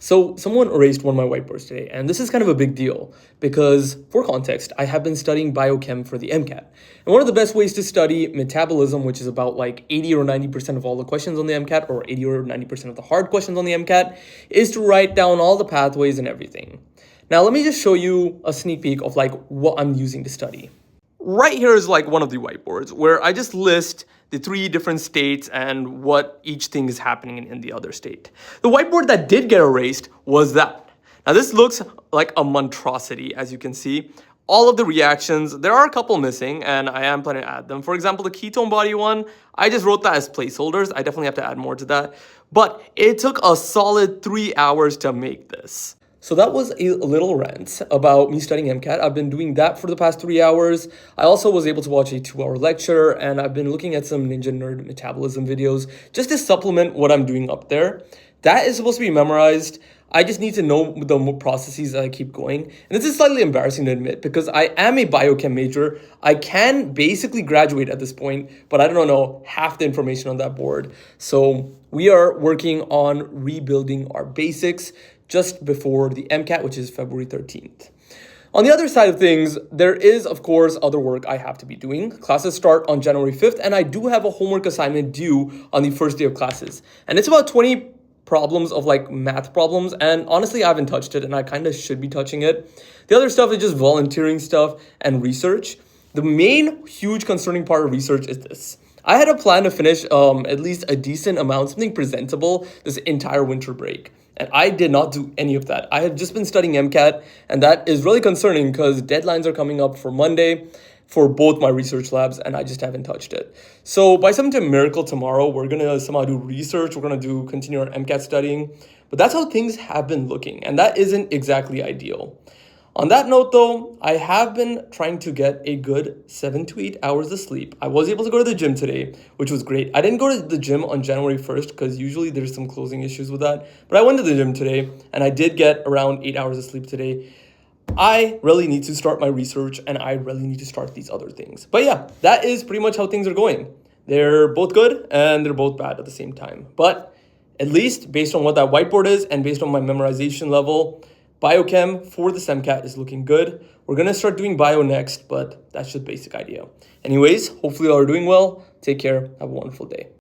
So someone erased one of my whiteboards today, and this is kind of a big deal because, for context, I have been studying biochem for the MCAT. And one of the best ways to study metabolism, which is about like 80 or 90% of all the questions on the MCAT, or 80 or 90% of the hard questions on the MCAT, is to write down all the pathways and everything. Now, let me just show you a sneak peek of like what I'm using to study. Right here is like one of the whiteboards where I just list the 3 different states and what each thing is happening in the other state. The whiteboard that did get erased was that. Now this looks like a monstrosity, as you can see. All of the reactions, there are a couple missing and I am planning to add them. For example, the ketone body one, I just wrote that as placeholders. I definitely have to add more to that. But it took a solid 3 hours to make this. So that was a little rant about me studying MCAT. I've been doing that for the past 3 hours. I also was able to watch a 2-hour lecture, and I've been looking at some Ninja Nerd metabolism videos just to supplement what I'm doing up there. That is supposed to be memorized. I just need to know the processes that I keep going. And this is slightly embarrassing to admit because I am a biochem major. I can basically graduate at this point, but I don't know half the information on that board. So we are working on rebuilding our basics just before the MCAT, which is February 13th. On the other side of things, there is, of course, other work I have to be doing. Classes start on January 5th, and I do have a homework assignment due on the first day of classes. And it's about 20 problems of like math problems, and honestly, I haven't touched it, and I kind of should be touching it. The other stuff is just volunteering stuff and research. The main huge concerning part of research is this. I had a plan to finish at least a decent amount, something presentable, this entire winter break. And I did not do any of that. I have just been studying MCAT, and that is really concerning because deadlines are coming up for Monday for both my research labs, and I just haven't touched it. So by some miracle tomorrow, we're going to somehow do research. We're going to continue our MCAT studying. But that's how things have been looking, and that isn't exactly ideal. On that note, though, I have been trying to get a good 7 to 8 hours of sleep. I was able to go to the gym today, which was great. I didn't go to the gym on January 1st because usually there's some closing issues with that. But I went to the gym today, and I did get around 8 hours of sleep today. I really need to start my research, and I really need to start these other things. But yeah, that is pretty much how things are going. They're both good, and they're both bad at the same time. But at least based on what that whiteboard is, and based on my memorization level, biochem for the MCAT is looking good. We're going to start doing bio next, but that's just basic idea. Anyways, hopefully you all are doing well. Take care. Have a wonderful day.